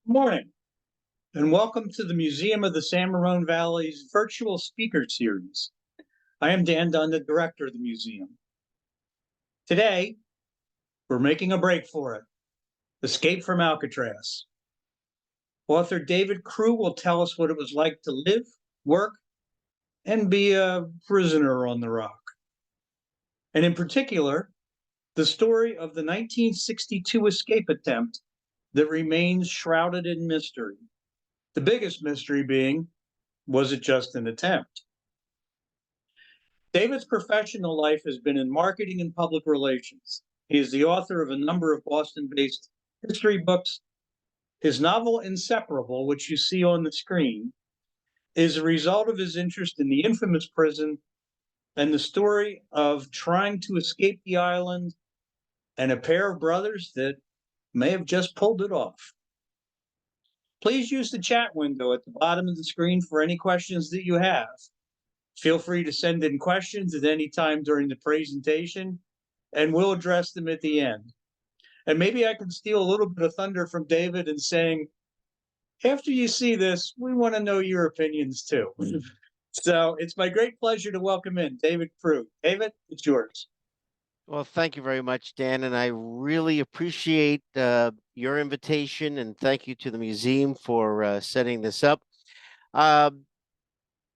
Good morning, and welcome to the Museum of the San Ramon Valley's virtual speaker series. I am Dan Dunn, the director of the museum. Today, we're making a break for it. Escape from Alcatraz. Author David Kruh will tell us what it was like to live, work, and be a prisoner on the rock. And in particular, the story of the 1962 escape attempt that remains shrouded in mystery. The biggest mystery being, was it just an attempt? David's professional life has been in marketing and public relations. He is the author of a number of Boston based history books. His novel, Inseparable, which you see on the screen, is a result of his interest in the infamous prison and the story of trying to escape the island and a pair of brothers that may have just pulled it off. Please use the chat window at the bottom of the screen for any questions that you have. Feel free to send in questions at any time during the presentation, and we'll address them at the end. And maybe I can steal a little bit of thunder from David in saying, after you see this, we want to know your opinions too. So it's my great pleasure to welcome in David Kruh. David, it's yours. Well, thank you very much, Dan, and I really appreciate your invitation, and thank you to the museum for setting this up. Uh,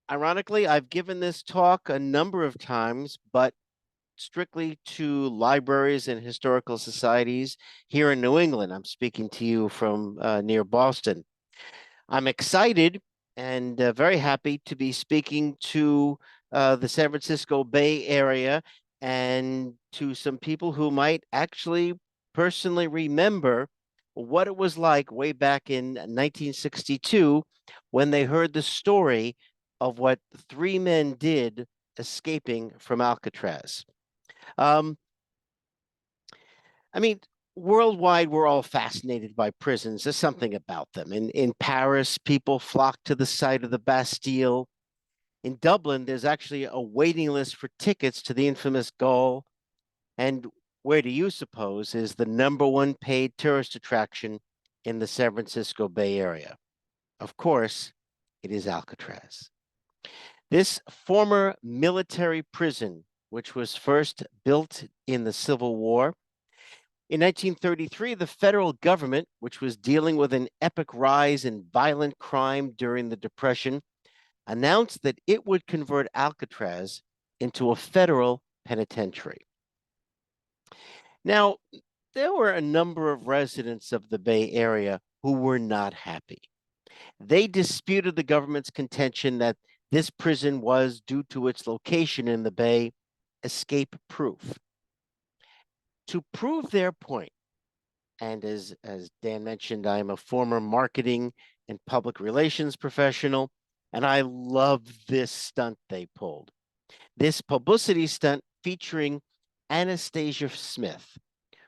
Ironically, I've given this talk a number of times, but strictly to libraries and historical societies here in New England. I'm speaking to you from near Boston. I'm excited and very happy to be speaking to the San Francisco Bay Area and to some people who might actually personally remember what it was like way back in 1962 when they heard the story of what three men did escaping from Alcatraz. Um, I mean, worldwide, we're all fascinated by prisons. There's something about them. In Paris, people flock to the site of the Bastille. In Dublin, there's actually a waiting list for tickets to the infamous Gull. And where do you suppose is the number one paid tourist attraction in the San Francisco Bay Area? Of course, it is Alcatraz. This former military prison, which was first built in the Civil War, in 1933, the federal government, which was dealing with an epic rise in violent crime during the Depression, announced that it would convert Alcatraz into a federal penitentiary. Now, there were a number of residents of the Bay Area who were not happy. They disputed the government's contention that this prison was, due to its location in the Bay, escape proof. To prove their point, and as Dan mentioned, I'm a former marketing and public relations professional, and I love this stunt they pulled. This publicity stunt featuring Anastasia Smith,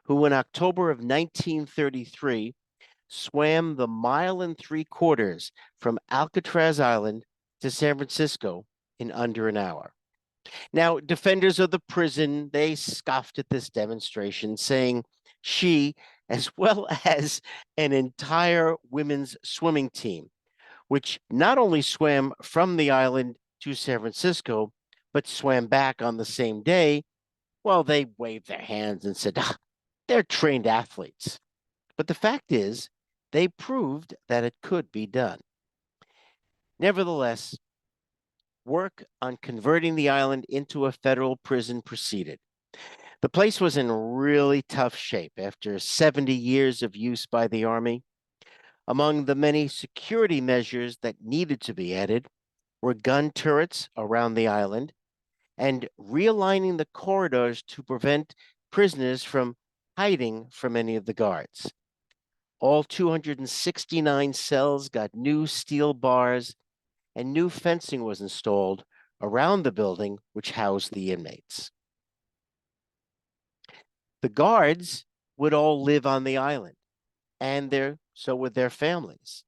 who in October of 1933 swam the 1.75 miles from Alcatraz Island to San Francisco in under an hour. Now, defenders of the prison, they scoffed at this demonstration, saying she, as well as an entire women's swimming team, which not only swam from the island to San Francisco, but swam back on the same day, well, they waved their hands and said, they're trained athletes. But the fact is, they proved that it could be done. Nevertheless, work on converting the island into a federal prison proceeded. The place was in really tough shape after 70 years of use by the Army. Among the many security measures that needed to be added were gun turrets around the island and realigning the corridors to prevent prisoners from hiding from any of the guards. All 269 cells got new steel bars, and new fencing was installed around the building which housed the inmates. The guards would all live on the island, and so would their families.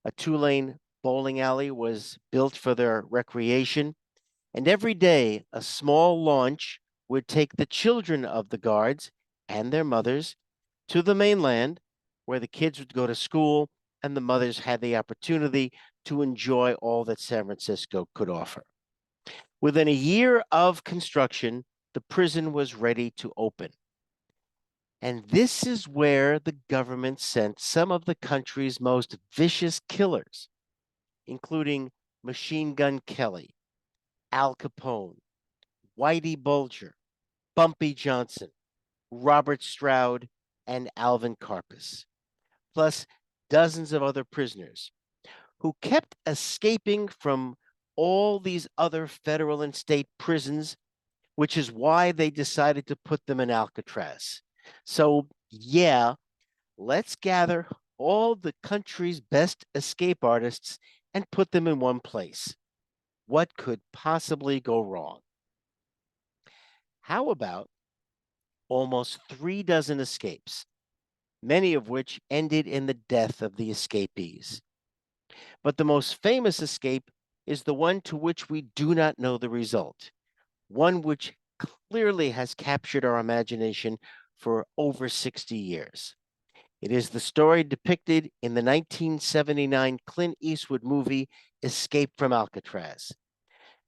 A 2-lane bowling alley was built for their recreation, and every day a small launch would take the children of the guards and their mothers to the mainland, where the kids would go to school and the mothers had the opportunity to enjoy all that San Francisco could offer. Within a year of construction, the prison was ready to open. And this is where the government sent some of the country's most vicious killers, including Machine Gun Kelly, Al Capone, Whitey Bulger, Bumpy Johnson, Robert Stroud, and Alvin Karpis, plus dozens of other prisoners who kept escaping from all these other federal and state prisons, which is why they decided to put them in Alcatraz. So, yeah, let's gather all the country's best escape artists and put them in one place. What could possibly go wrong? How about almost 36 escapes, many of which ended in the death of the escapees? But the most famous escape is the one to which we do not know the result, one which clearly has captured our imagination for over 60 years. It is the story depicted in the 1979 Clint Eastwood movie, Escape from Alcatraz.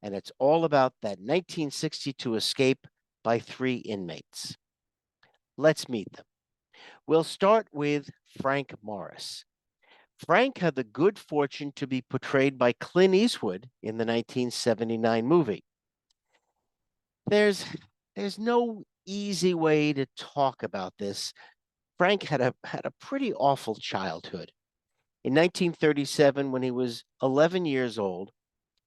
And it's all about that 1962 escape by 3 inmates. Let's meet them. We'll start with Frank Morris. Frank had the good fortune to be portrayed by Clint Eastwood in the 1979 movie. There's no easy way to talk about this. Frank had a pretty awful childhood. In 1937, when he was 11 years old,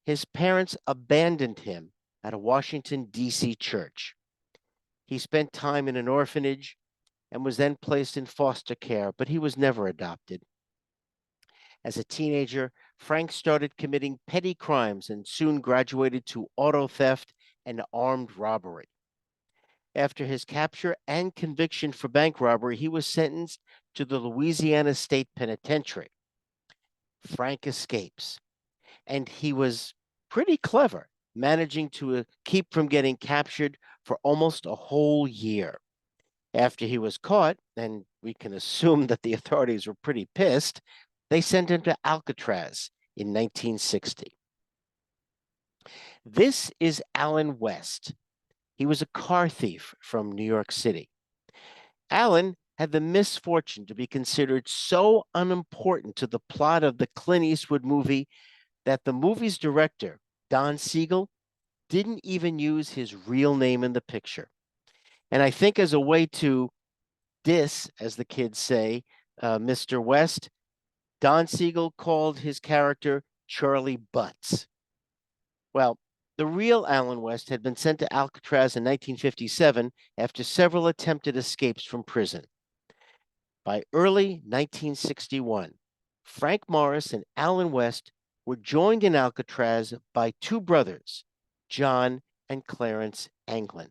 his parents abandoned him at a Washington, D.C. church. He spent time in an orphanage and was then placed in foster care, but he was never adopted. As a teenager, Frank started committing petty crimes and soon graduated to auto theft and armed robbery. After his capture and conviction for bank robbery, he was sentenced to the Louisiana State Penitentiary. Frank escapes, and he was pretty clever, managing to keep from getting captured for almost a whole year. After he was caught, and we can assume that the authorities were pretty pissed, they sent him to Alcatraz in 1960. This is Alan West. He was a car thief from New York City. Alan had the misfortune to be considered so unimportant to the plot of the Clint Eastwood movie that the movie's director, Don Siegel, didn't even use his real name in the picture. And I think as a way to diss, as the kids say, Mr. West, Don Siegel called his character Charlie Butts. Well, the real Alan West had been sent to Alcatraz in 1957 after several attempted escapes from prison. By early 1961, Frank Morris and Alan West were joined in Alcatraz by 2 brothers, John and Clarence Anglin.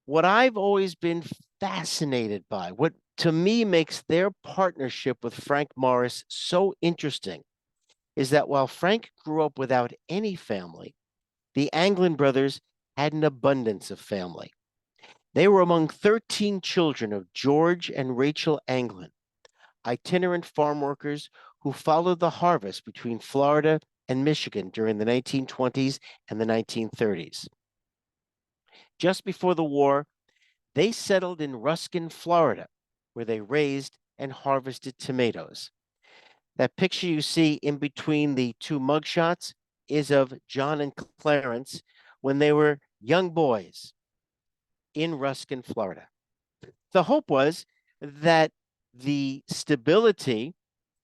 What I've always been fascinated by, what to me makes their partnership with Frank Morris so interesting, is that while Frank grew up without any family, the Anglin brothers had an abundance of family. They were among 13 children of George and Rachel Anglin, itinerant farm workers who followed the harvest between Florida and Michigan during the 1920s and the 1930s. Just before the war, they settled in Ruskin, Florida, where they raised and harvested tomatoes. That picture you see in between the 2 mugshots is of John and Clarence when they were young boys in Ruskin, Florida. The hope was that the stability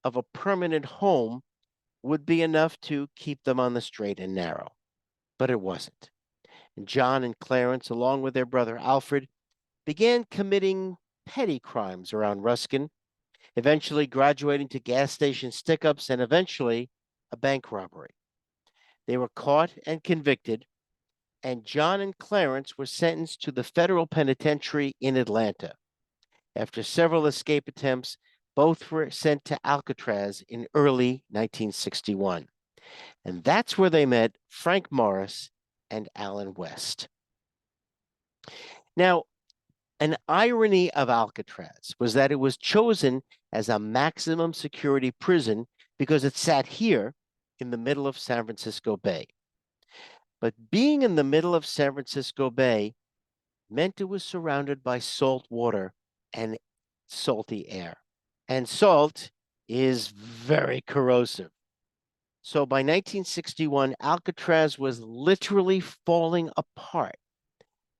of a permanent home would be enough to keep them on the straight and narrow, but it wasn't. And John and Clarence, along with their brother Alfred, began committing petty crimes around Ruskin, eventually graduating to gas station stick-ups and eventually a bank robbery. They were caught and convicted, and John and Clarence were sentenced to the federal penitentiary in Atlanta. After several escape attempts, both were sent to Alcatraz in early 1961. And that's where they met Frank Morris and Alan West. Now, an irony of Alcatraz was that it was chosen as a maximum security prison because it sat here in the middle of San Francisco Bay. But being in the middle of San Francisco Bay meant it was surrounded by salt water and salty air. And salt is very corrosive. So by 1961, Alcatraz was literally falling apart.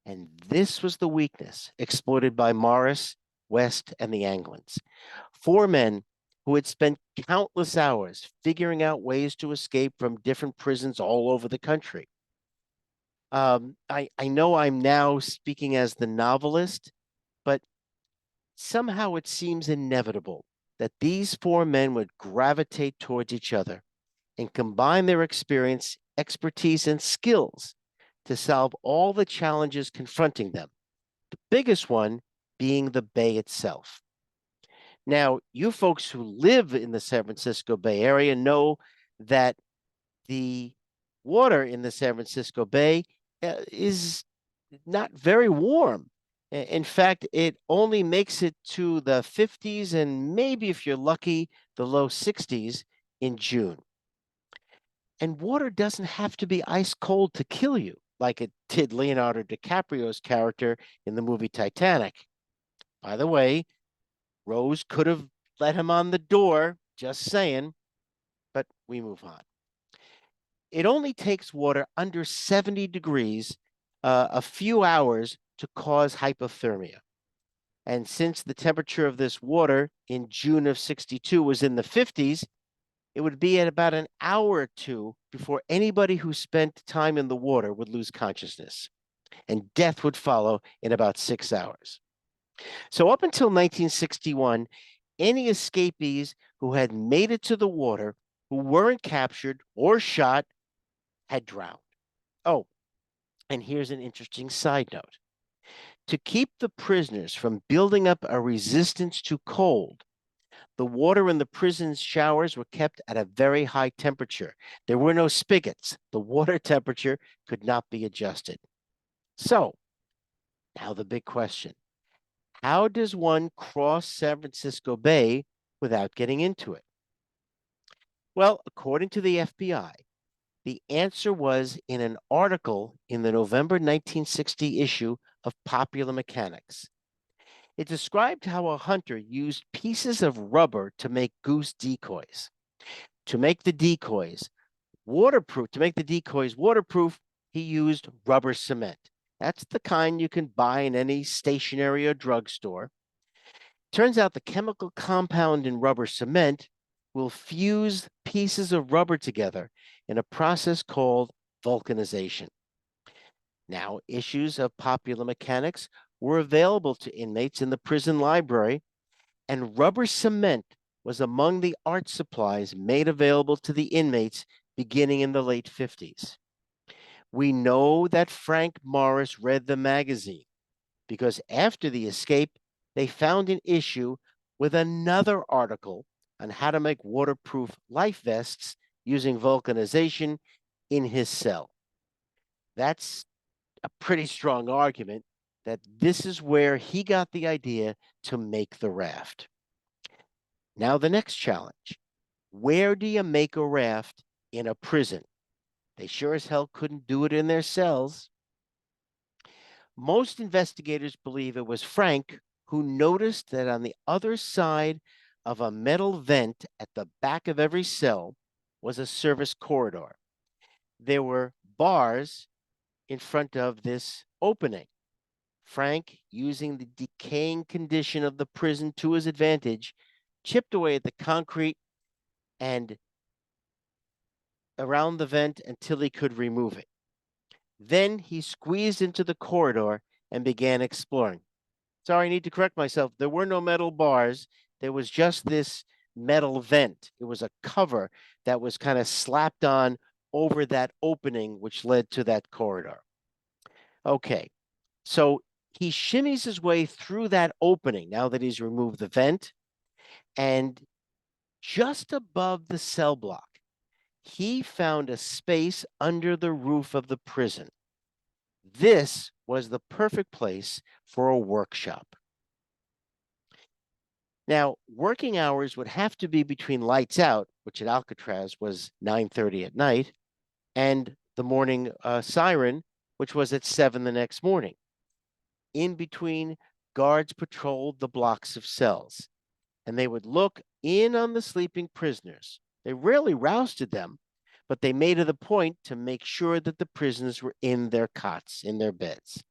And this was the weakness exploited by Morris, West, and the Anglins. 4 men who had spent countless hours figuring out ways to escape from different prisons all over the country. I know I'm now speaking as the novelist, but somehow it seems inevitable that these 4 men would gravitate towards each other and combine their experience, expertise, and skills to solve all the challenges confronting them, the biggest one being the Bay itself. Now, you folks who live in the San Francisco Bay Area know that the water in the San Francisco Bay is not very warm. In fact, it only makes it to the 50s and maybe, if you're lucky, the low 60s in June. And water doesn't have to be ice cold to kill you, like it did Leonardo DiCaprio's character in the movie Titanic. By the way, Rose could have let him on the door, just saying, but we move on. It only takes water under 70 degrees a few hours to cause hypothermia. And since the temperature of this water in June of 62 was in the 50s, it would be at about an hour or two before anybody who spent time in the water would lose consciousness, and death would follow in about 6 hours. So up until 1961, any escapees who had made it to the water, who weren't captured or shot, had drowned. Oh, and here's an interesting side note. To keep the prisoners from building up a resistance to cold, the water in the prison's showers were kept at a very high temperature. There were no spigots. The water temperature could not be adjusted. So, now the big question. How does one cross San Francisco Bay without getting into it? Well, according to the FBI, the answer was in an article in the November 1960 issue of Popular Mechanics. It described how a hunter used pieces of rubber to make goose decoys. To make the decoys waterproof, he used rubber cement. That's the kind you can buy in any stationery or drugstore. Turns out the chemical compound in rubber cement will fuse pieces of rubber together in a process called vulcanization. Now, issues of Popular Mechanics were available to inmates in the prison library, and rubber cement was among the art supplies made available to the inmates beginning in the late 50s. We know that Frank Morris read the magazine because after the escape, they found an issue with another article on how to make waterproof life vests using vulcanization in his cell. That's a pretty strong argument that this is where he got the idea to make the raft. Now, the next challenge. Where do you make a raft in a prison? They sure as hell couldn't do it in their cells. Most investigators believe it was Frank who noticed that on the other side of a metal vent at the back of every cell was a service corridor. There were bars in front of this opening. Frank, using the decaying condition of the prison to his advantage, chipped away at the concrete and around the vent until he could remove it. Then he squeezed into the corridor and began exploring. Sorry, I need to correct myself. There were no metal bars. There was just this metal vent. It was a cover that was kind of slapped on over that opening, which led to that corridor. Okay, so he shimmies his way through that opening now that he's removed the vent, and just above the cell block, he found a space under the roof of the prison. This was the perfect place for a workshop. Now, working hours would have to be between lights out, which at Alcatraz was 9:30 at night, and the morning siren, which was at 7 the next morning. In between, guards patrolled the blocks of cells, and they would look in on the sleeping prisoners. They rarely rousted them, but they made it a point to make sure that the prisoners were in their cots, in their beds.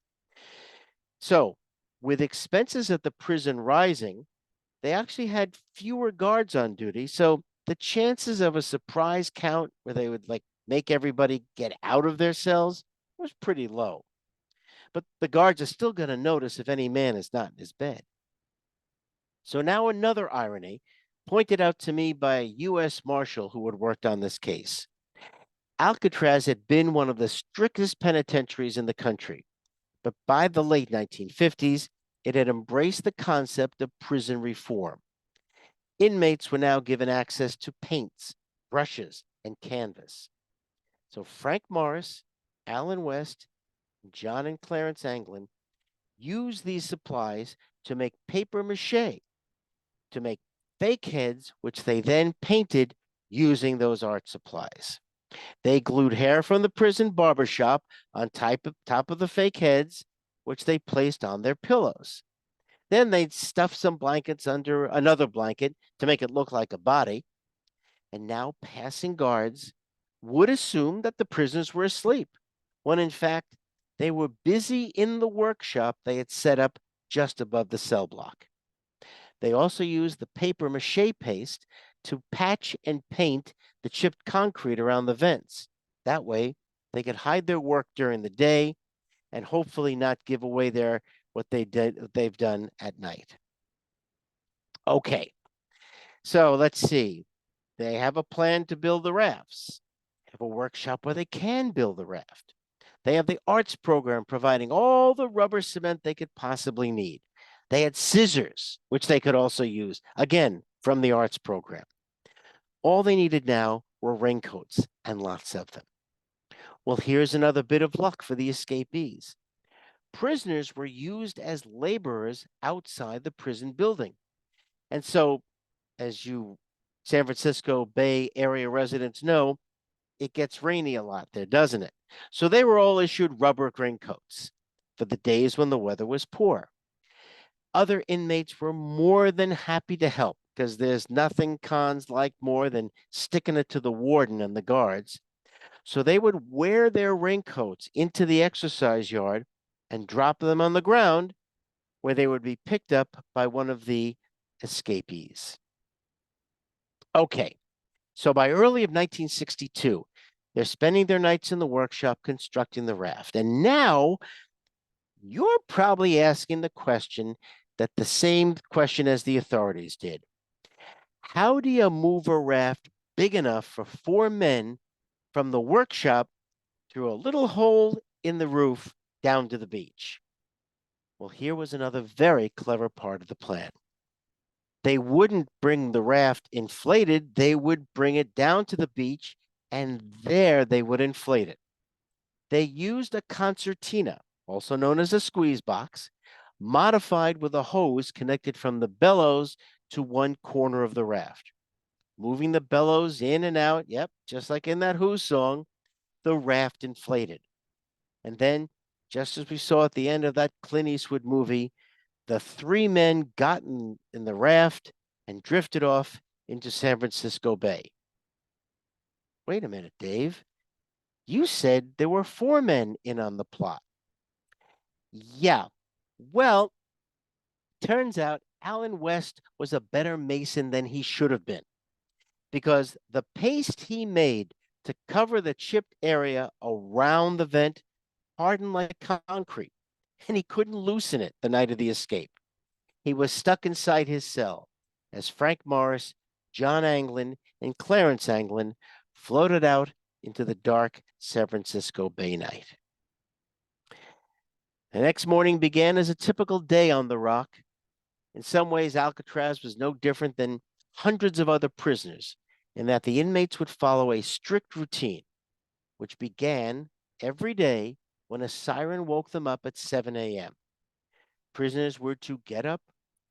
So, with expenses at the prison rising, they actually had fewer guards on duty. So, the chances of a surprise count where they would make everybody get out of their cells was pretty low. But the guards are still going to notice if any man is not in his bed. So now another irony pointed out to me by a U.S. Marshal who had worked on this case. Alcatraz had been one of the strictest penitentiaries in the country, but by the late 1950s, it had embraced the concept of prison reform. Inmates were now given access to paints, brushes, and canvas. So Frank Morris, Alan West, John and Clarence Anglin used these supplies to make paper mache, to make fake heads, which they then painted using those art supplies. They glued hair from the prison barbershop on top of the fake heads, which they placed on their pillows. Then they'd stuff some blankets under another blanket to make it look like a body. And now passing guards would assume that the prisoners were asleep, when in fact they were busy in the workshop they had set up just above the cell block. They also used the paper mache paste to patch and paint the chipped concrete around the vents. That way, they could hide their work during the day and hopefully not give away what they've done at night. Okay, so let's see. They have a plan to build the rafts. They have a workshop where they can build the raft. They have the arts program providing all the rubber cement they could possibly need. They had scissors, which they could also use, again, from the arts program. All they needed now were raincoats, and lots of them. Well, here's another bit of luck for the escapees. Prisoners were used as laborers outside the prison building. And so, as you San Francisco Bay Area residents know, it gets rainy a lot there, doesn't it? So they were all issued rubber raincoats for the days when the weather was poor. Other inmates were more than happy to help because there's nothing cons like more than sticking it to the warden and the guards. So they would wear their raincoats into the exercise yard and drop them on the ground where they would be picked up by one of the escapees. Okay, so by early of 1962, they're spending their nights in the workshop constructing the raft. And now you're probably asking the same question as the authorities did. How do you move a raft big enough for 4 men from the workshop through a little hole in the roof down to the beach? Well, here was another very clever part of the plan. They wouldn't bring the raft inflated, they would bring it down to the beach, and there they would inflate it. They used a concertina, also known as a squeeze box, modified with a hose connected from the bellows to one corner of the raft. Moving the bellows in and out, yep, just like in that Who song, the raft inflated. And then, just as we saw at the end of that Clint Eastwood movie, the 3 men got in the raft and drifted off into San Francisco Bay. Wait a minute, Dave. You said there were 4 men in on the plot. Yeah. Well, turns out Alan West was a better mason than he should have been because the paste he made to cover the chipped area around the vent hardened like concrete, and he couldn't loosen it the night of the escape. He was stuck inside his cell as Frank Morris, John Anglin, and Clarence Anglin floated out into the dark San Francisco Bay night. The next morning began as a typical day on the Rock. In some ways, Alcatraz was no different than hundreds of other prisoners in that the inmates would follow a strict routine, which began every day when a siren woke them up at 7 a.m. Prisoners were to get up,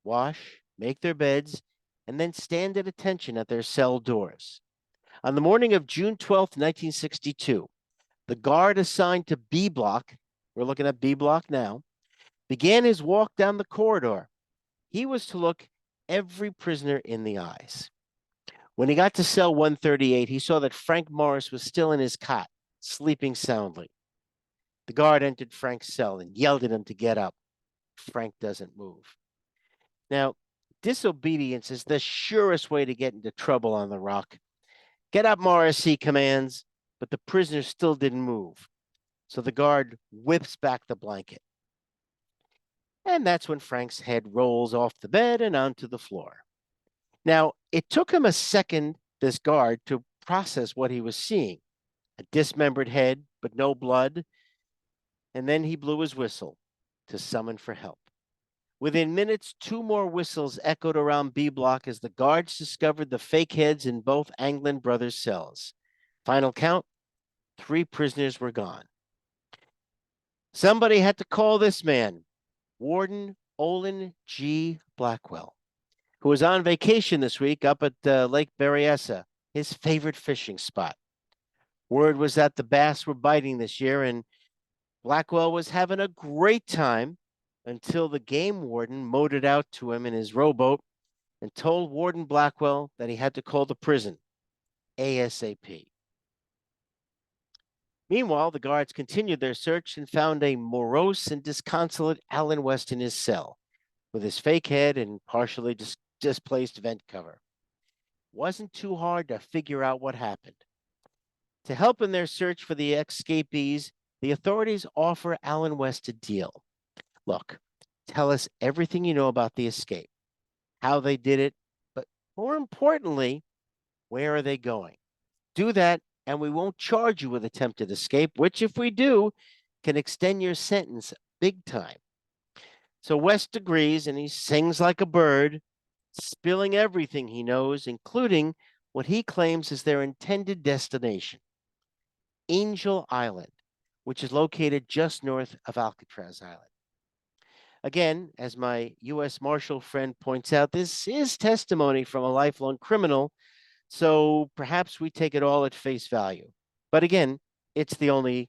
wash, make their beds, and then stand at attention at their cell doors. On the morning of June 12th, 1962, the guard assigned to B Block, we're looking at B Block now, began his walk down the corridor. He was to look every prisoner in the eyes. When he got to cell 138, he saw that Frank Morris was still in his cot, sleeping soundly. The guard entered Frank's cell and yelled at him to get up. Frank doesn't move. Now, disobedience is the surest way to get into trouble on the Rock. Get up, Morris, he commands, but the prisoner still didn't move. So the guard whips back the blanket. And that's when Frank's head rolls off the bed and onto the floor. Now, it took him a second, this guard, to process what he was seeing. A dismembered head, but no blood. And then he blew his whistle to summon for help. Within minutes, 2 more whistles echoed around B Block as the guards discovered the fake heads in both Anglin brothers' cells. Final count, 3 prisoners were gone. Somebody had to call this man, Warden Olin G. Blackwell, who was on vacation this week up at Lake Berryessa, his favorite fishing spot. Word was that the bass were biting this year, and Blackwell was having a great time until the game warden motored out to him in his rowboat and told Warden Blackwell that he had to call the prison ASAP. Meanwhile, the guards continued their search and found a morose and disconsolate Allen West in his cell, with his fake head and partially displaced vent cover. Wasn't too hard to figure out what happened. To help in their search for the escapees, the authorities offer Allen West a deal. Look, tell us everything you know about the escape, how they did it, but more importantly, where are they going? Do that, and we won't charge you with attempted escape, which, if we do, can extend your sentence big time. So West agrees, and he sings like a bird, spilling everything he knows, including what he claims is their intended destination, Angel Island, which is located just north of Alcatraz Island. Again, as my U.S. Marshal friend points out, this is testimony from a lifelong criminal, so perhaps we take it all at face value. But again, it's the only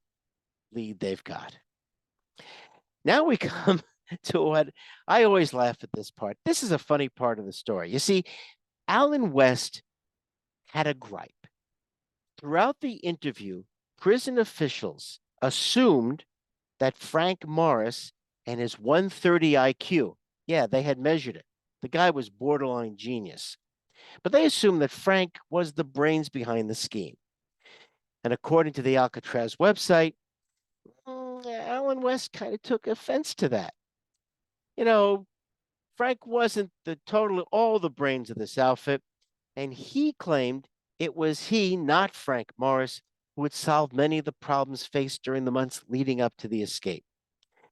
lead they've got. Now we come to what I always laugh at this part. This is a funny part of the story. You see, Allen West had a gripe. Throughout the interview, prison officials assumed that Frank Morris and his 130 IQ, yeah, they had measured it. The guy was borderline genius. But they assumed that Frank was the brains behind the scheme. And according to the Alcatraz website, Allen West kind of took offense to that. You know, Frank wasn't all the brains of this outfit, and he claimed it was he, not Frank Morris, who had solved many of the problems faced during the months leading up to the escape.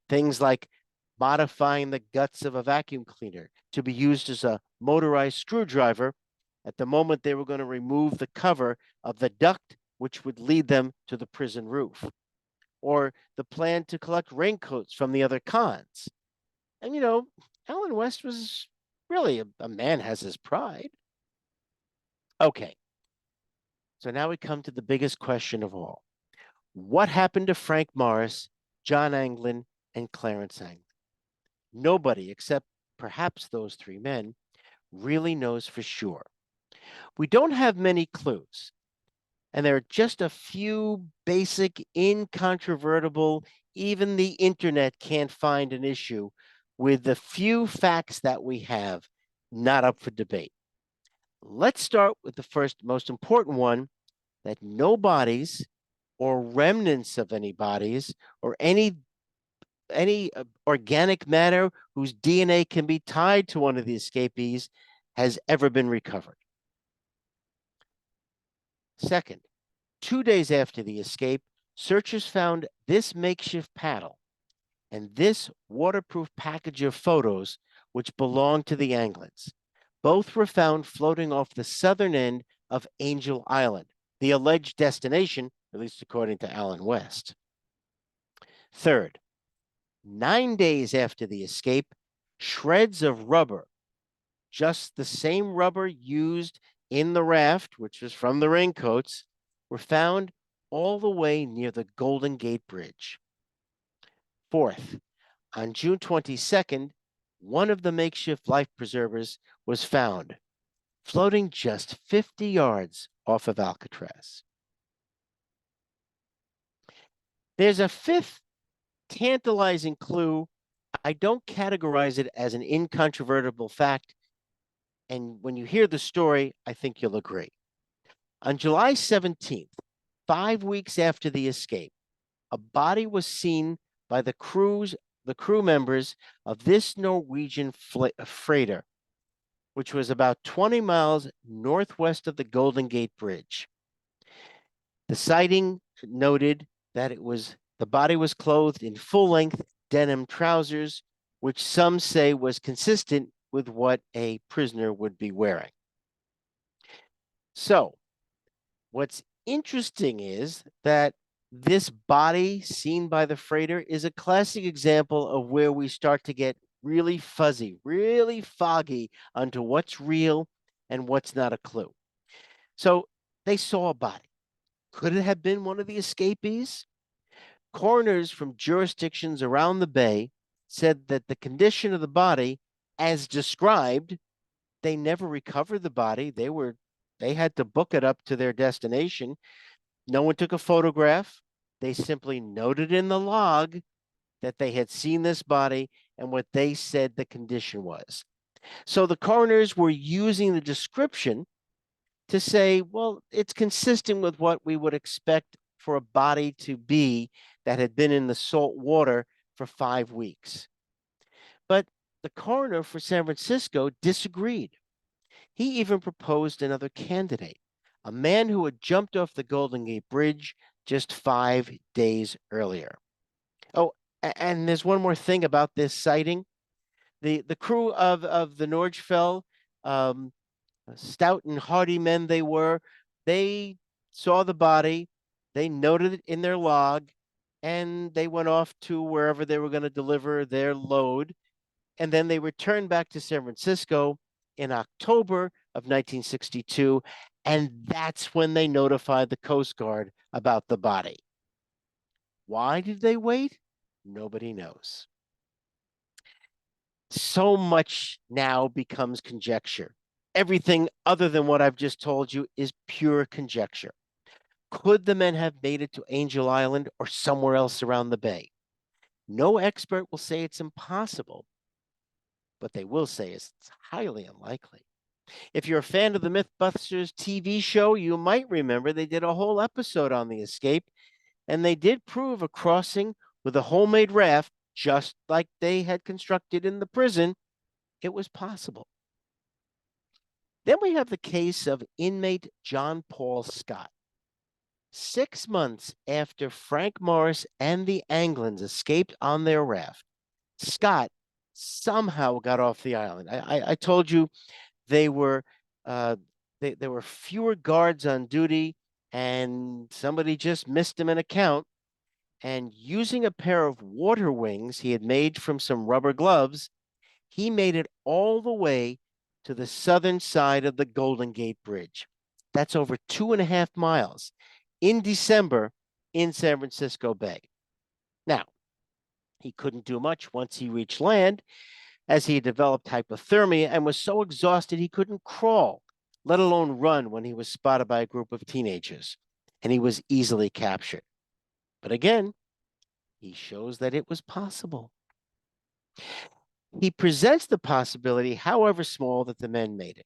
Things like modifying the guts of a vacuum cleaner to be used as a motorized screwdriver at the moment they were going to remove the cover of the duct which would lead them to the prison roof, or the plan to collect raincoats from the other cons. And, you know, Allen West was really a man has his pride. Okay, so now we come to the biggest question of all. What happened to Frank Morris, John Anglin, and Clarence Anglin? Nobody, except perhaps those 3 men, really knows for sure. We don't have many clues, and there are just a few basic, incontrovertible, even the internet can't find an issue with the few facts that we have not up for debate. Let's start with the first, most important one, that no bodies or remnants of any bodies or any organic matter whose DNA can be tied to one of the escapees has ever been recovered. Second, 2 days after the escape, searchers found this makeshift paddle and this waterproof package of photos which belonged to the Anglins. Both were found floating off the southern end of Angel Island, the alleged destination, at least according to Allen West. Third, 9 days after the escape, shreds of rubber, just the same rubber used in the raft, which was from the raincoats, were found all the way near the Golden Gate Bridge. Fourth, on June 22nd, one of the makeshift life preservers was found, floating just 50 yards off of Alcatraz. There's a fifth tantalizing clue. I don't categorize it as an incontrovertible fact, and when you hear the story, I think you'll agree. On July 17th, 5 weeks after the escape, a body was seen by the crew members of this Norwegian freighter, which was about 20 miles northwest of the Golden Gate Bridge. The sighting noted that the body was clothed in full-length denim trousers, which some say was consistent with what a prisoner would be wearing. So, what's interesting is that this body seen by the freighter is a classic example of where we start to get really fuzzy, really foggy onto what's real and what's not a clue. So they saw a body. Could it have been one of the escapees? Coroners from jurisdictions around the bay said that the condition of the body, as described, they never recovered the body. They had to book it up to their destination. No one took a photograph. They simply noted in the log that they had seen this body and what they said the condition was. So the coroners were using the description to say, well, it's consistent with what we would expect for a body to be that had been in the salt water for 5 weeks. But the coroner for San Francisco disagreed. He even proposed another candidate, a man who had jumped off the Golden Gate Bridge just 5 days earlier. Oh, and there's one more thing about this sighting. The crew of the Nordfell, stout and hardy men they saw the body, they noted it in their log, and they went off to wherever they were going to deliver their load. And then they returned back to San Francisco in October of 1962, and that's when they notified the Coast Guard about the body. Why did they wait? Nobody knows. So much now becomes conjecture. Everything other than what I've just told you is pure conjecture. Could the men have made it to Angel Island or somewhere else around the bay? No expert will say it's impossible, but they will say it's highly unlikely. If you're a fan of the Mythbusters TV show, you might remember they did a whole episode on the escape, and they did prove a crossing with a homemade raft, just like they had constructed in the prison. It was possible. Then we have the case of inmate John Paul Scott. 6 months after Frank Morris and the Anglins escaped on their raft, Scott somehow got off the island. I told you they were there were fewer guards on duty, and somebody just missed him an account. And using a pair of water wings he had made from some rubber gloves, he made it all the way to the southern side of the Golden Gate Bridge. That's over 2.5 miles in December in San Francisco Bay. Now, he couldn't do much once he reached land, as he developed hypothermia and was so exhausted he couldn't crawl, let alone run, when he was spotted by a group of teenagers, and he was easily captured. But again, he shows that it was possible. He presents the possibility, however small, that the men made it.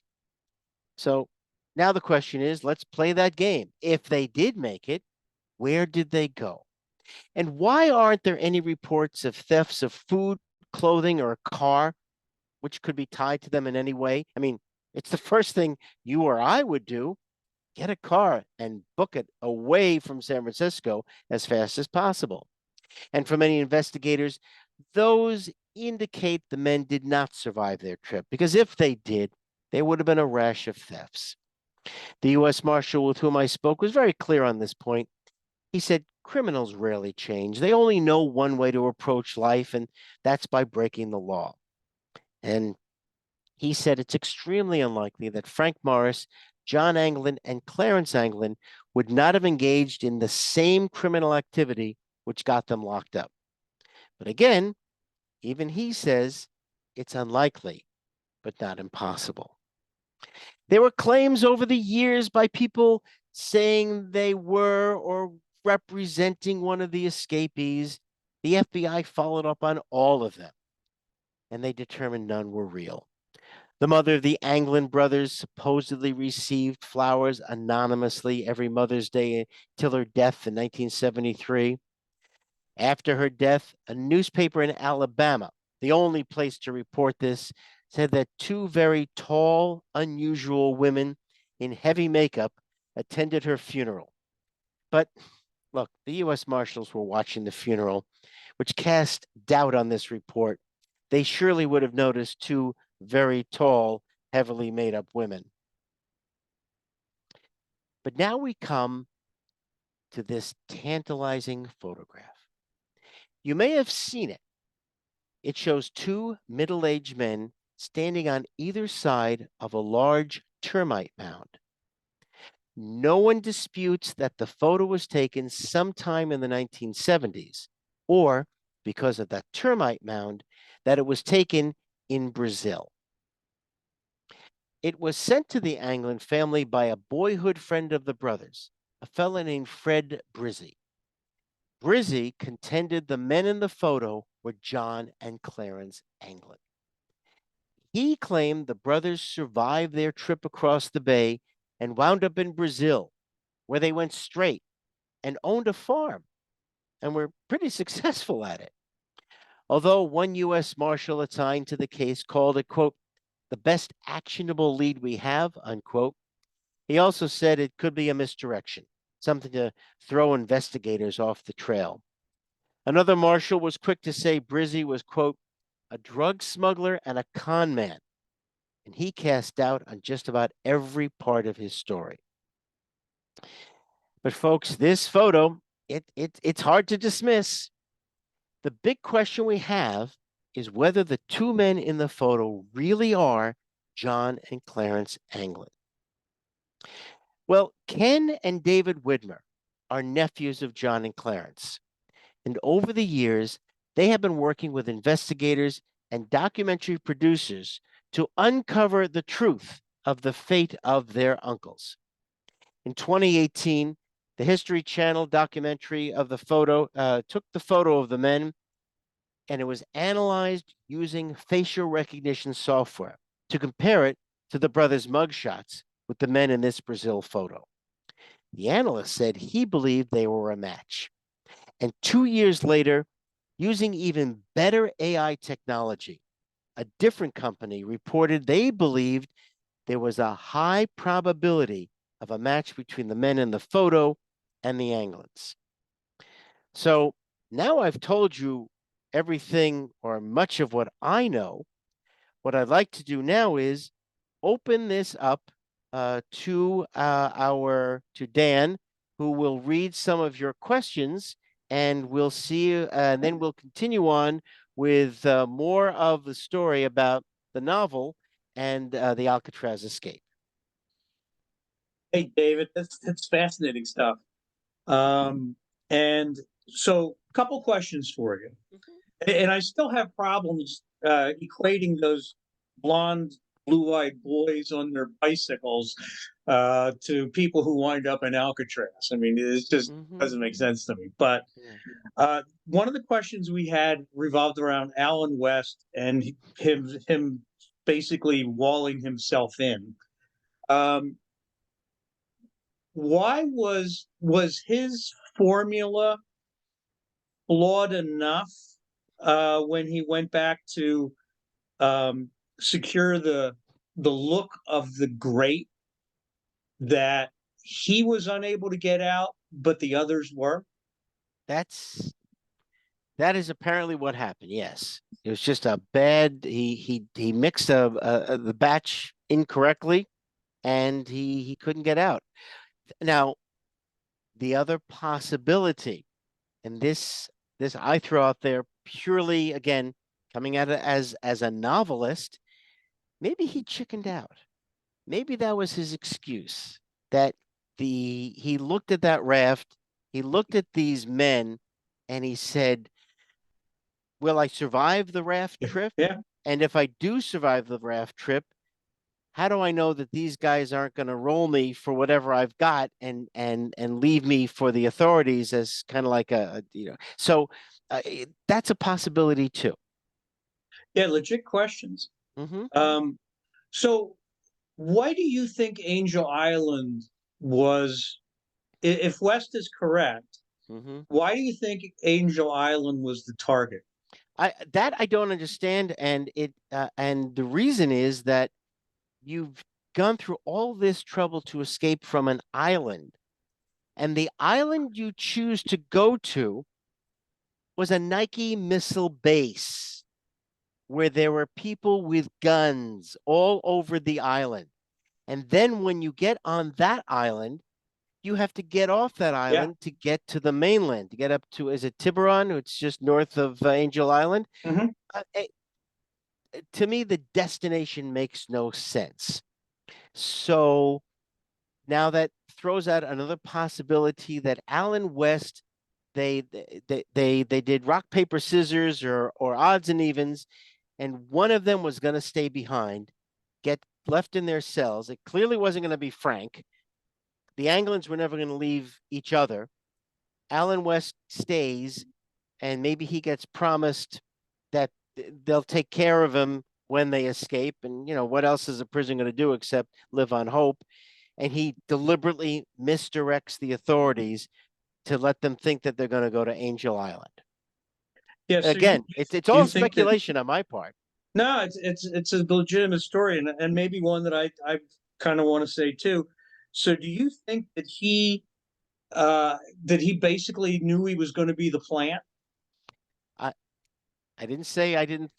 So now the question is, let's play that game. If they did make it, where did they go? And why aren't there any reports of thefts of food, clothing, or a car, which could be tied to them in any way? I mean, it's the first thing you or I would do. Get a car and book it away from San Francisco as fast as possible. And for many investigators, those indicate the men did not survive their trip, because if they did, there would have been a rash of thefts. The U.S. Marshal with whom I spoke was very clear on this point. He said, criminals rarely change. They only know one way to approach life, and that's by breaking the law. And He said it's extremely unlikely that Frank Morris, John Anglin, and Clarence Anglin would not have engaged in the same criminal activity which got them locked up. But again, even he says it's unlikely, but not impossible. There were claims over the years by people saying they were or representing one of the escapees. The FBI followed up on all of them, and they determined none were real. The mother of the Anglin brothers supposedly received flowers anonymously every Mother's Day till her death in 1973. After her death, a newspaper in Alabama, the only place to report this, said that two very tall, unusual women in heavy makeup attended her funeral. But look, the U.S. Marshals were watching the funeral, which cast doubt on this report. They surely would have noticed two very tall, heavily made up women. But now we come to this tantalizing photograph. You may have seen it. It shows two middle-aged men standing on either side of a large termite mound. No one disputes that the photo was taken sometime in the 1970s, or because of that termite mound, that it was taken in Brazil. It was sent to the Anglin family by a boyhood friend of the brothers, a fellow named Fred Brizzi. Brizzi contended the men in the photo were John and Clarence Anglin. He claimed the brothers survived their trip across the bay and wound up in Brazil, where they went straight and owned a farm and were pretty successful at it. Although one U.S. Marshal assigned to the case called it, quote, the best actionable lead we have, unquote, he also said it could be a misdirection, something to throw investigators off the trail. Another marshal was quick to say Brizzi was, quote, a drug smuggler and a con man, and he cast doubt on just about every part of his story. But folks, this photo, it's hard to dismiss. The big question we have is whether the two men in the photo really are John and Clarence Anglin. Well, Ken and David Widmer are nephews of John and Clarence. And over the years, they have been working with investigators and documentary producers to uncover the truth of the fate of their uncles. In 2018, the History Channel documentary of the photo took the photo of the men, and it was analyzed using facial recognition software to compare it to the brothers' mugshots with the men in this Brazil photo. The analyst said he believed they were a match. And 2 years later, using even better AI technology, a different company reported they believed there was a high probability of a match between the men in the photo and the Anglins. So now I've told you everything or much of what I know. What I'd like to do now is open this up to Dan, who will read some of your questions, and we'll see, and then we'll continue on with more of the story about the novel and the Alcatraz escape. Hey, David, that's fascinating stuff. And so, a couple questions for you. And I still have problems equating those blonde, blue-eyed boys on their bicycles to people who wind up in Alcatraz. I mean, it just doesn't make sense to me. But one of the questions we had revolved around Alan West and him basically walling himself in. Why was his formula flawed enough when he went back to secure the look of the great that he was unable to get out, but the others were? That is apparently what happened. Yes, it was just a bad. He mixed the batch incorrectly, and he couldn't get out. Now, the other possibility, and this I throw out there purely again coming at it as a novelist, maybe he chickened out. Maybe that was his excuse. That he looked at that raft, he looked at these men, and he said, "Will I survive the raft trip? Yeah. And if I do survive the raft trip, how do I know that these guys aren't going to roll me for whatever I've got and leave me for the authorities as kind of like so that's a possibility too. Yeah, legit questions. Mm-hmm. Um, so why do you think Angel Island was, if West is correct, Mm-hmm. why do you think Angel Island was the target? I don't understand, and the reason is that you've gone through all this trouble to escape from an island, and the island you choose to go to was a Nike missile base where there were people with guns all over the island. And then when you get on that island, you have to get off that Yeah. island to get to the mainland, to get up to, is it Tiburon? It's just north of Angel Island. Hmm. Uh, eh, to me, the destination makes no sense. So now that throws out another possibility that Alan West, they did rock paper scissors or odds and evens, and one of them was going to stay behind, get left in their cells. It clearly wasn't going to be Frank. The Anglins were never going to leave each other. Alan West stays, and maybe he gets promised that they'll take care of him when they escape. And, what else is a prison going to do except live on hope? And he deliberately misdirects the authorities to let them think that they're going to go to Angel Island. Yeah. So Again, it's all you think that, speculation on my part. no, it's a legitimate story, and maybe one that I kind of want to say too. So do you think that he basically knew he was going to be the plant? I I didn't say I didn't.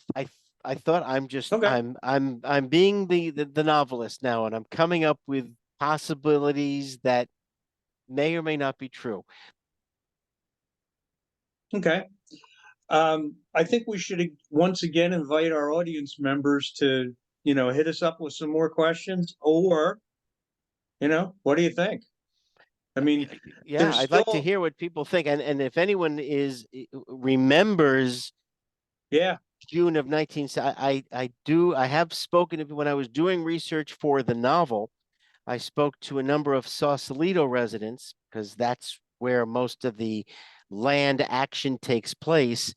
I thought I'm just Okay. I'm being the novelist now, and I'm coming up with possibilities that may or may not be true. Okay. I think we should once again invite our audience members to, hit us up with some more questions, or, what do you think? I mean, Yeah, there's I'd like to still, hear what people think, and if anyone remembers yeah, June of 19, I have spoken when I was doing research for the novel. I spoke to a number of Sausalito residents because that's where most of the land action takes place.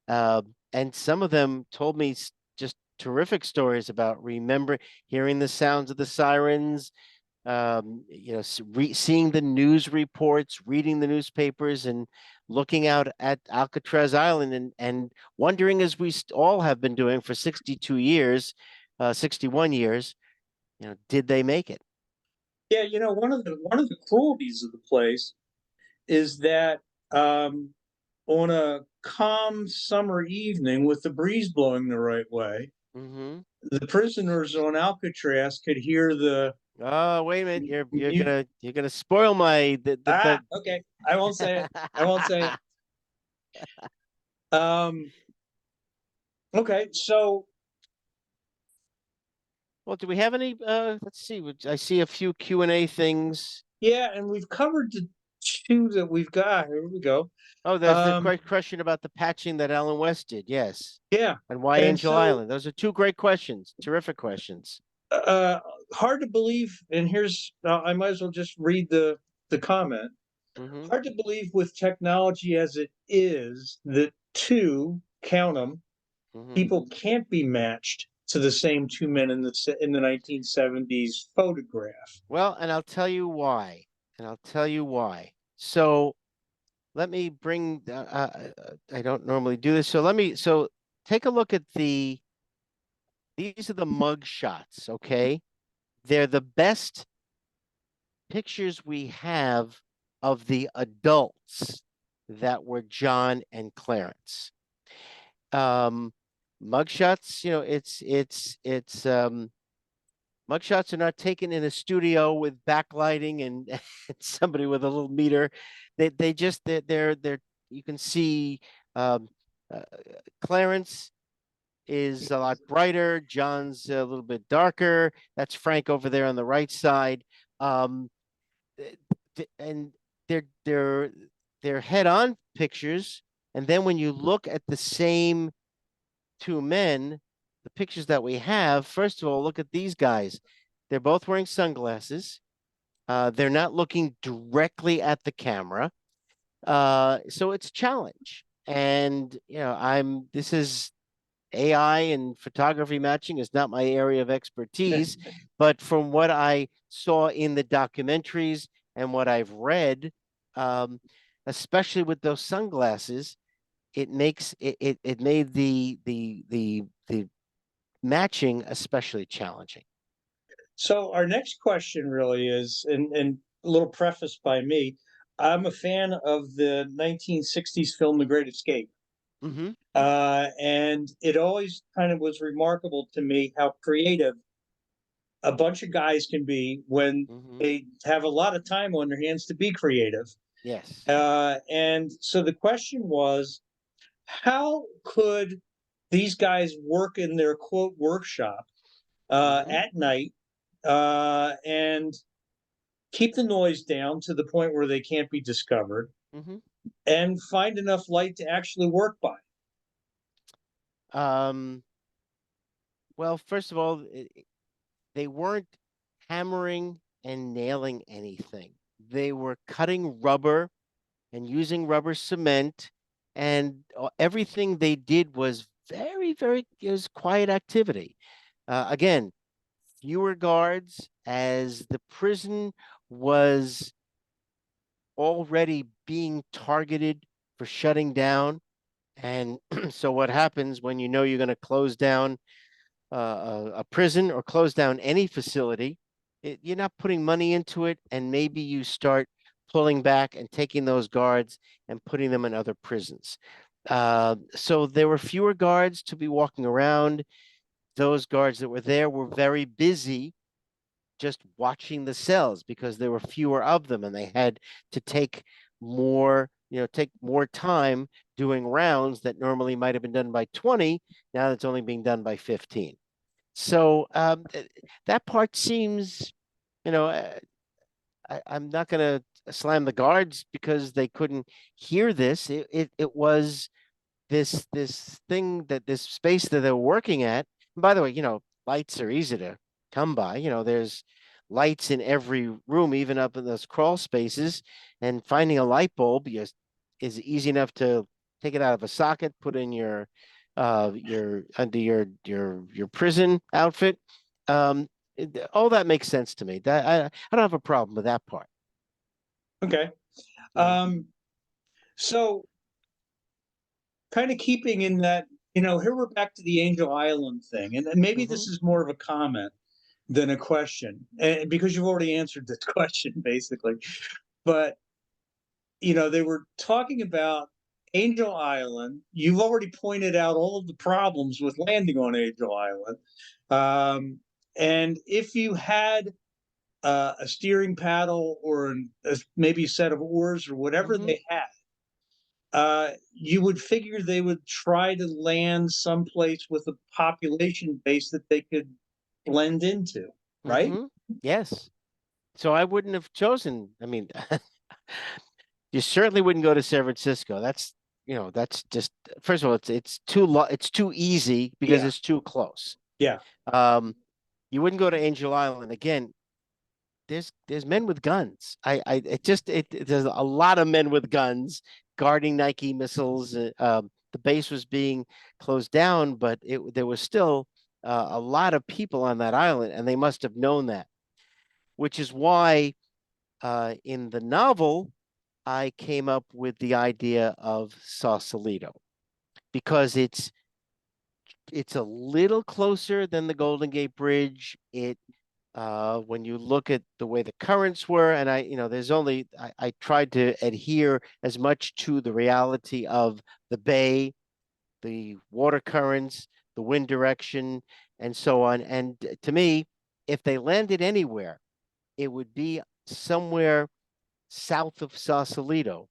And some of them told me just terrific stories about remember hearing the sounds of the sirens, seeing the news reports, reading the newspapers, and looking out at Alcatraz Island and wondering, as we all have been doing for 62 years, 61 years, did they make it? yeah. One of the cruelties of the place is that, on a calm summer evening with the breeze blowing the right way, Mm-hmm. the prisoners on Alcatraz could hear the Oh, wait a minute. You're mu- gonna spoil my the okay. I won't say it. I won't say it. Um, okay, so well, do we have any let's see. I see a few Q&A things. yeah, and we've covered the two that we've got. Here we go. Oh, there's the Um, great question about the patching that Alan West did. Yes. yeah, And why and Angel so Island? Those are two great questions. Terrific questions. uh, hard to believe. And here's I might as well just read the comment. Mm-hmm. Hard to believe with technology as it is that two count them Mm-hmm. people can't be matched to the same two men in the 1970s photograph. Well, and I'll tell you why. And I'll tell you why. So let me bring. I don't normally do this. So take a look at these are the mug shots. Okay, they're the best pictures we have of the adults that were John and Clarence. Um, Mugshots, it's mugshots are not taken in a studio with backlighting and, and somebody with a little meter. They just they're you can see um, uh, Clarence is a lot brighter. John's a little bit darker. That's Frank over there on the right side. Um, and they're head-on pictures. And then when you look at the same two men, the pictures that we have, first of all, look at these guys. They're both wearing sunglasses. They're not looking directly at the camera. So it's a challenge. And this is AI and photography matching is not my area of expertise, but from what I saw in the documentaries and what I've read, um, especially with those sunglasses, it made the matching especially challenging. So our next question really is, and a little preface by me, I'm a fan of the 1960s film The Great Escape. Mm-hmm. And it always kind of was remarkable to me how creative a bunch of guys can be when Mm-hmm. they have a lot of time on their hands to be creative. Yes. And so the question was, how could these guys work in their quote workshop Mm-hmm. at night and keep the noise down to the point where they can't be discovered Mm-hmm. and find enough light to actually work by? Um, well, first of all, they weren't hammering and nailing anything. They were cutting rubber and using rubber cement, and everything they did was it was quiet activity. Again, fewer guards as the prison was already being targeted for shutting down. And so, what happens when you know you're going to close down a prison or close down any facility? You're not putting money into it, and maybe you start pulling back and taking those guards and putting them in other prisons. So there were fewer guards to be walking around. Those guards that were there were very busy just watching the cells because there were fewer of them and they had to take more time doing rounds that normally might have been done by 20. Now it's only being done by 15. So that part seems, you know, I'm not going to slam the guards because they couldn't hear this. It was this space that they're working at. And by the way, lights are easy to come by. There's lights in every room, even up in those crawl spaces, and finding a light bulb is easy enough to take it out of a socket, put in your under your prison outfit. All that makes sense to me. That I don't have a problem with that part. Okay. Mhm. So kind of keeping in that, here we're back to the Angel Island thing. And maybe this Mhm. is more of a comment than a question, because you've already answered this question, basically. But, they were talking about Angel Island. You've already pointed out all of the problems with landing on Angel Island. And if you had a steering paddle or maybe a set of oars or whatever Mhm. they had, you would figure they would try to land someplace with a population base that they could blend into, right? Mhm. Yes. So I wouldn't have chosen. I mean, you certainly wouldn't go to San Francisco. That's just first of all, it's too easy because Yeah, it's too close. yeah. Um, you wouldn't go to Angel Island again. There's men with guns. There's a lot of men with guns guarding Nike missiles. The base was being closed down, but there was still a lot of people on that island, and they must have known that, which is why in the novel I came up with the idea of Sausalito because it's a little closer than the Golden Gate Bridge. When you look at the way the currents were, and I tried to adhere as much to the reality of the bay, the water currents, the wind direction, and so on. And to me, if they landed anywhere, it would be somewhere south of Sausalito,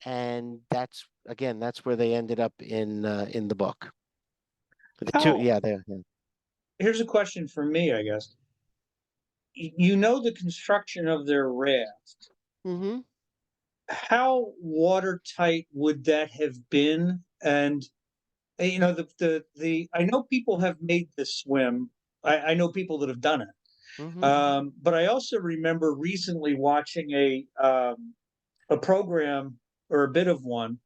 and that's where they ended up in the book. The two, How, yeah, they, yeah. here's a question for me, I guess. You know the construction of their raft. Mm-hmm. How watertight would that have been? And you know, the I know people have made this swim. I know people that have done it. Mm-hmm. But I also remember recently watching a program or a bit of one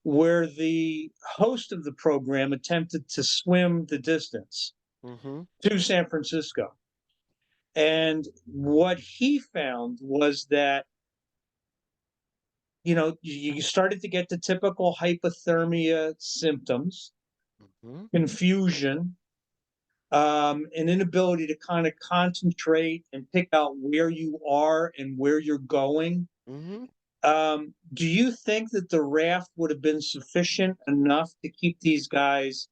where the host of the program attempted to swim the distance Mm-hmm. to San Francisco. And what he found was that, you know, you started to get the typical hypothermia symptoms, Mm-hmm. confusion, an inability to kind of concentrate and pick out where you are and where you're going. Mm-hmm. Do you think that the raft would have been sufficient enough to keep these guys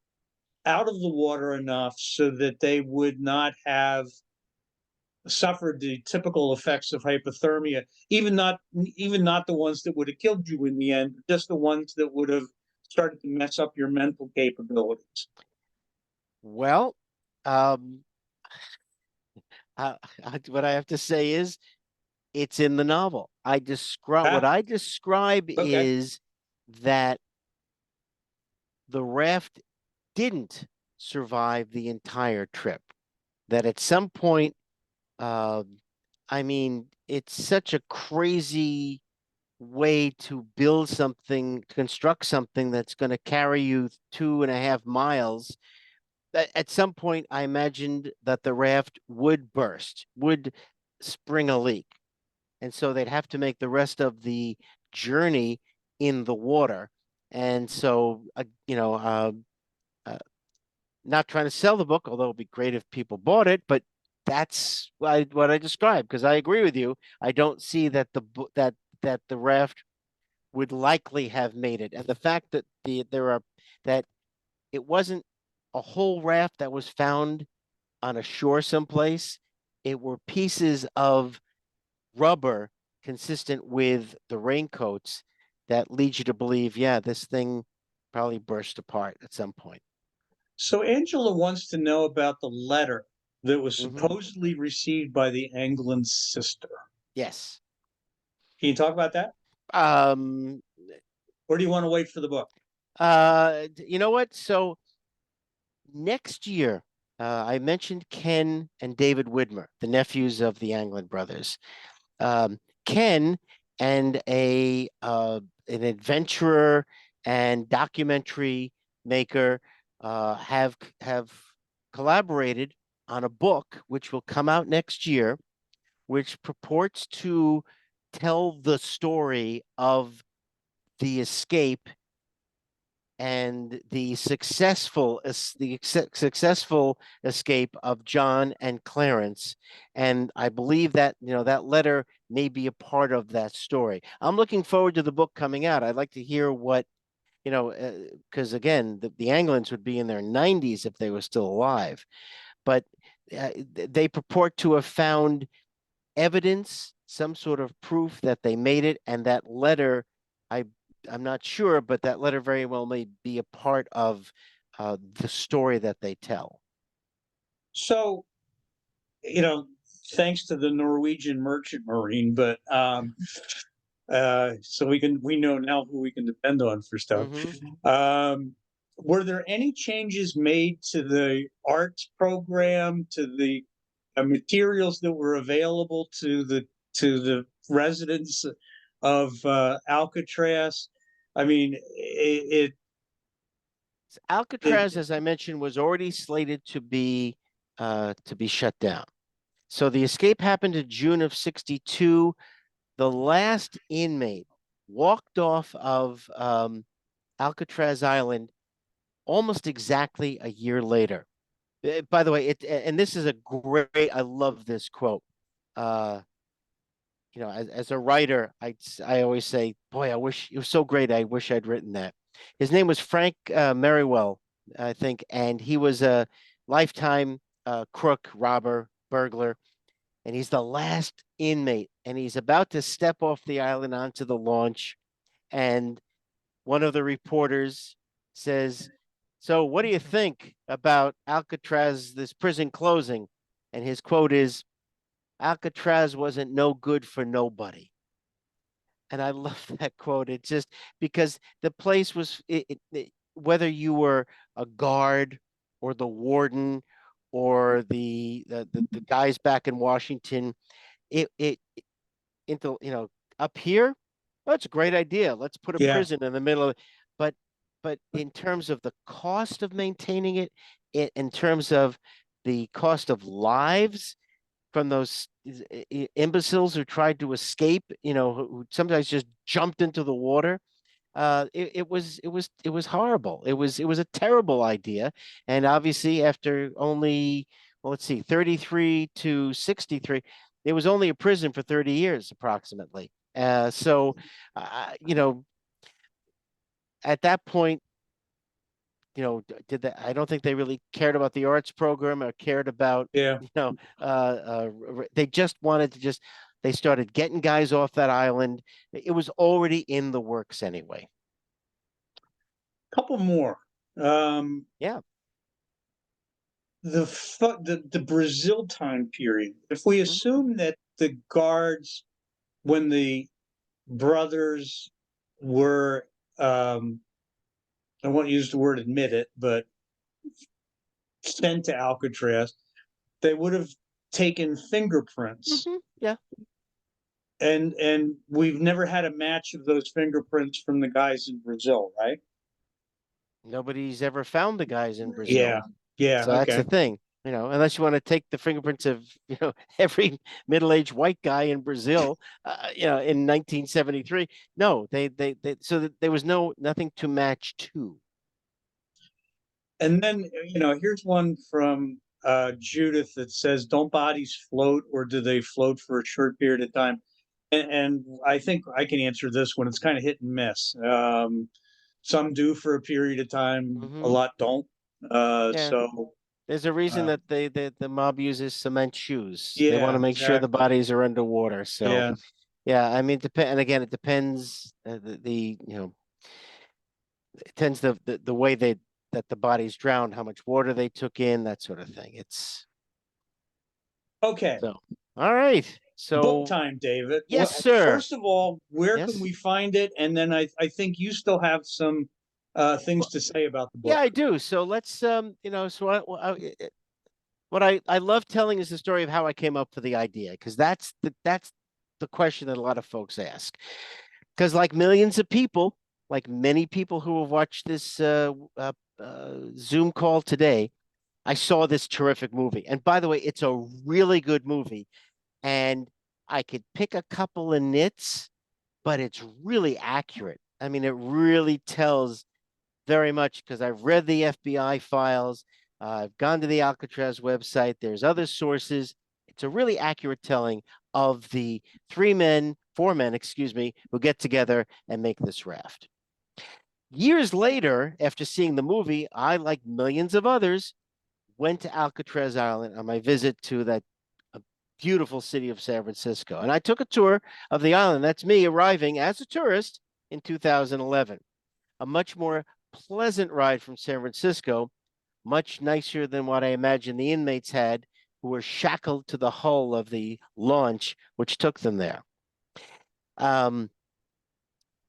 out of the water enough so that they would not have suffered the typical effects of hypothermia, even not the ones that would have killed you in the end, just the ones that would have started to mess up your mental capabilities? Well, um, uh, what I have to say is it's in the novel. What Ah, I describe okay. is that the raft didn't survive the entire trip. That at some point, um, I mean, it's such a crazy way to build something, construct something that's going to carry you 2.5 miles. At some point, I imagined that the raft would burst, would spring a leak. And so they'd have to make the rest of the journey in the water. And so, uh, not trying to sell the book, although it'd be great if people bought it, but that's what I described because I agree with you. I don't see that the raft would likely have made it, and the fact that that it wasn't a whole raft that was found on a shore someplace. It were pieces of rubber consistent with the raincoats that lead you to believe, yeah, this thing probably burst apart at some point. So Angela wants to know about the letter that was Hmm. supposedly received by the Anglin's sister. Yes. Can you talk about that? Um, Or do you want to wait for the book? you know what? So next year, I mentioned Ken and David Widmer, the nephews of the Anglin brothers. Ken and an adventurer and documentary maker have collaborated on a book which will come out next year, which purports to tell the story of the escape and the successful escape of John and Clarence. And I believe that that letter may be a part of that story. I'm looking forward to the book coming out. I'd like to hear what because again, the Anglins would be in their 90s if they were still alive. But they purport to have found evidence, some sort of proof that they made it, and that letter, I I'm not sure, but that letter very well may be a part of the story that they tell. So, you know, thanks to the Norwegian merchant marine, but so we know now who we can depend on for stuff. Hmm. Um, were there any changes made to the arts program, to the materials that were available to the residents of Alcatraz? I mean, it Alcatraz, as I mentioned, was already slated to be shut down. So the escape happened in June of '62. The last inmate walked off of Alcatraz Island almost exactly a year later. By the way, and this is a great. I love this quote. Uh, as a writer, I always say, "Boy, I wish it was so great. I wish I'd written that." His name was Frank Merriwell, I think, and he was a lifetime crook, robber, burglar, and he's the last inmate, and he's about to step off the island onto the launch, and one of the reporters says, So what do you think about Alcatraz, this prison closing? And his quote is, Alcatraz wasn't no good for nobody. And I love that quote. It's just because the place was, whether you were a guard or the warden or the guys back in Washington, it into, up here, that's a great idea. Let's put a Yeah, prison in the middle of, but in terms of the cost of maintaining it, in terms of the cost of lives from those imbeciles who tried to escape, who sometimes just jumped into the water. It was horrible. It was a terrible idea, and obviously after only, well, let's see, 33 to 63, it was only a prison for 30 years approximately. So, at that point, did that? I don't think they really cared about the arts program or cared about, yeah. they just wanted to just. They started getting guys off that island. It was already in the works anyway. Couple more. Um, Yeah. the Brazil time period. If we Mhm. assume that the guards, when the brothers were, I won't use the word admit it, but sent to Alcatraz, they would have taken fingerprints, Yeah. and we've never had a match of those fingerprints from the guys in Brazil, right? Nobody's ever found the guys in Yeah, Brazil. yeah, So that's the okay. thing, unless you want to take the fingerprints of, every middle-aged white guy in Brazil, in 1973. No, so there was nothing to match to. And then, here's one from Judith that says, "Don't bodies float, or do they float for a short period of time?" And I think I can answer this one. It's kind of hit and miss. Some do for a period of time, a Hmm. lot don't. Yeah. So, There's a reason uh, that the mob uses cement shoes. They want to yeah, make sure the exactly. bodies are underwater. So Yeah. yeah, I mean, and again, it depends, it tends the way that the bodies drowned, how much water they took in, that sort of thing. It's Okay. so all right. Book So time, David. yes, sir. First of all, where can Yes. we find it? And then I think you still have some things Well, to say about the yeah, book. I do. So let's so what I love telling is the story of how I came up with the idea, because that's the question that a lot of folks ask. Because like millions of people, like many people who have watched this Zoom call today, I saw this terrific movie. And by the way, it's a really good movie. And I could pick a couple of nits, but it's really accurate. I mean, it really tells very much, because I've read the FBI files. I've gone to the Alcatraz website. There's other sources. It's a really accurate telling of the four men, excuse me, who get together and make this raft. Years later, after seeing the movie, I, like millions of others, went to Alcatraz Island on my visit to that beautiful city of San Francisco. And I took a tour of the island. That's me arriving as a tourist in 2011. A much more pleasant ride from San Francisco, much nicer than what I imagined the inmates had, who were shackled to the hull of the launch which took them there. Um,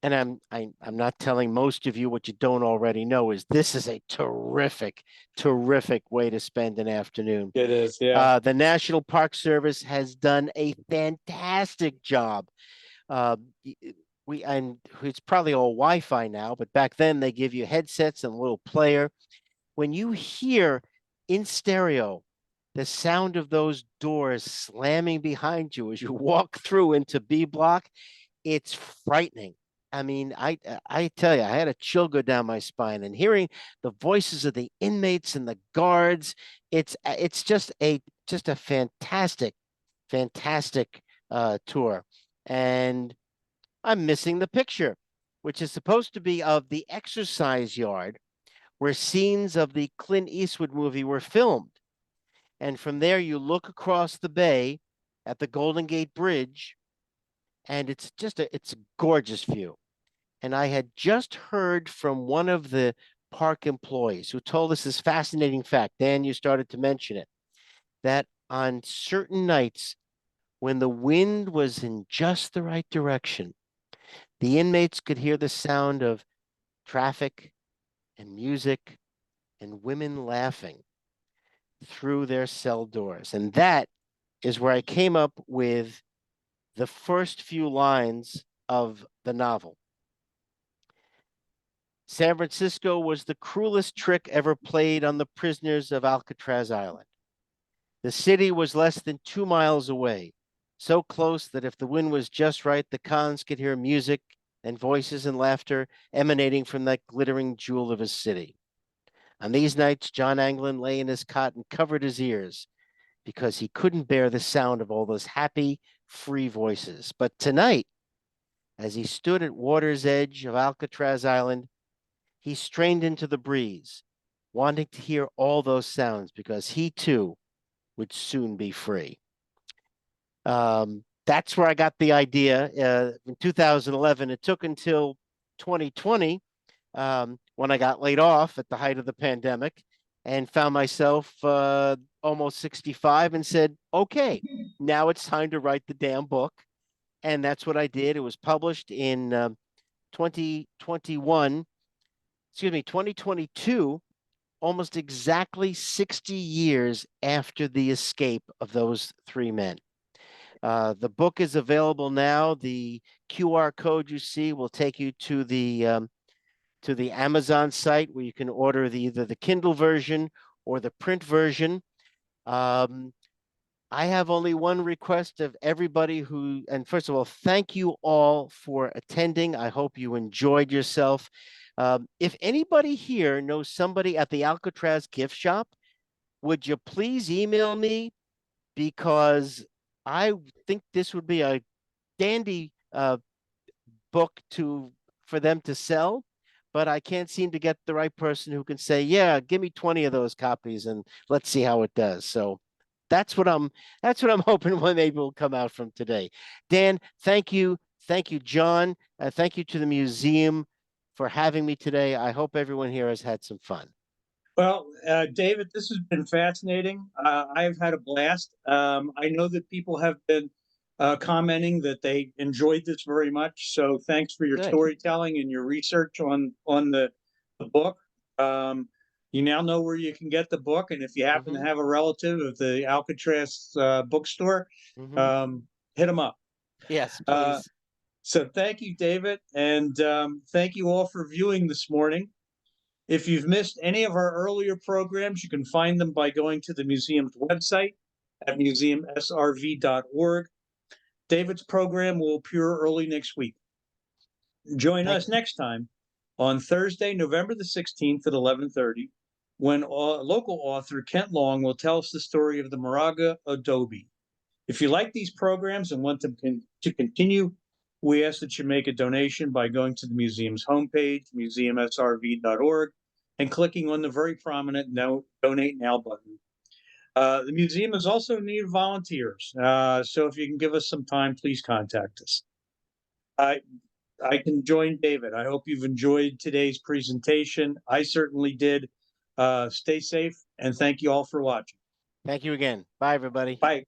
and I'm not telling most of you what you don't already know, is this is a terrific, terrific way to spend an afternoon. It is, yeah. The National Park Service has done a fantastic job. Uh, and it's probably all Wi-Fi now, but back then they give you headsets and a little player. When you hear in stereo the sound of those doors slamming behind you as you walk through into B block, it's frightening. I mean, I tell you, I had a chill go down my spine, and hearing the voices of the inmates and the guards, it's just a fantastic, fantastic tour. And I'm missing the picture, which is supposed to be of the exercise yard where scenes of the Clint Eastwood movie were filmed. And from there, you look across the bay at the Golden Gate Bridge, and it's a gorgeous view. And I had just heard from one of the park employees who told us this fascinating fact. Dan, you started to mention it, that on certain nights when the wind was in just the right direction, the inmates could hear the sound of traffic and music and women laughing through their cell doors. And that is where I came up with the first few lines of the novel. San Francisco was the cruelest trick ever played on the prisoners of Alcatraz Island. The city was less than 2 miles away, so close that if the wind was just right, the cons could hear music and voices and laughter emanating from that glittering jewel of a city. On these nights, John Anglin lay in his cot and covered his ears because he couldn't bear the sound of all those happy, free voices. But tonight, as he stood at water's edge of Alcatraz Island, he strained into the breeze, wanting to hear all those sounds because he too would soon be free. That's where I got the idea in 2011. It took until 2020 when I got laid off at the height of the pandemic and found myself almost 65 and said, okay, now it's time to write the damn book. And that's what I did. It was published in 2022, almost exactly 60 years after the escape of those three men. The book is available now. The QR code you see will take you to the Amazon site where you can order either the Kindle version or the print version. I have only one request of everybody who, and first of all, thank you all for attending. I hope you enjoyed yourself. If anybody here knows somebody at the Alcatraz gift shop, would you please email me? Because I think this would be a dandy book for them to sell, but I can't seem to get the right person who can say, yeah, give me 20 of those copies and let's see how it does. So that's what I'm hoping maybe will come out from today. Dan, thank you. Thank you, John. Thank you to the museum for having me today. I hope everyone here has had some fun. Well, David, this has been fascinating. I've had a blast. I know that people have been commenting that they enjoyed this very much. So thanks for your Good. storytelling and your research on the book. You now know where you can get the book, and if you happen to have a relative at the Alcatraz bookstore, hit them up. Yes, please. So thank you, David, and thank you all for viewing this morning. If you've missed any of our earlier programs, you can find them by going to the museum's website at museumsrv.org. David's program will appear early next week. Join us next time on Thursday, November the 16th at 11:30, when local author Kent Long will tell us the story of the Moraga Adobe. If you like these programs and want them to continue, we ask that you make a donation by going to the museum's homepage, museumsrv.org, and clicking on the very prominent Donate Now button. The museum is also in need of volunteers, so if you can give us some time, please contact us. I can join David. I hope you've enjoyed today's presentation. I certainly did. Stay safe, and thank you all for watching. Thank you again. Bye, everybody. Bye.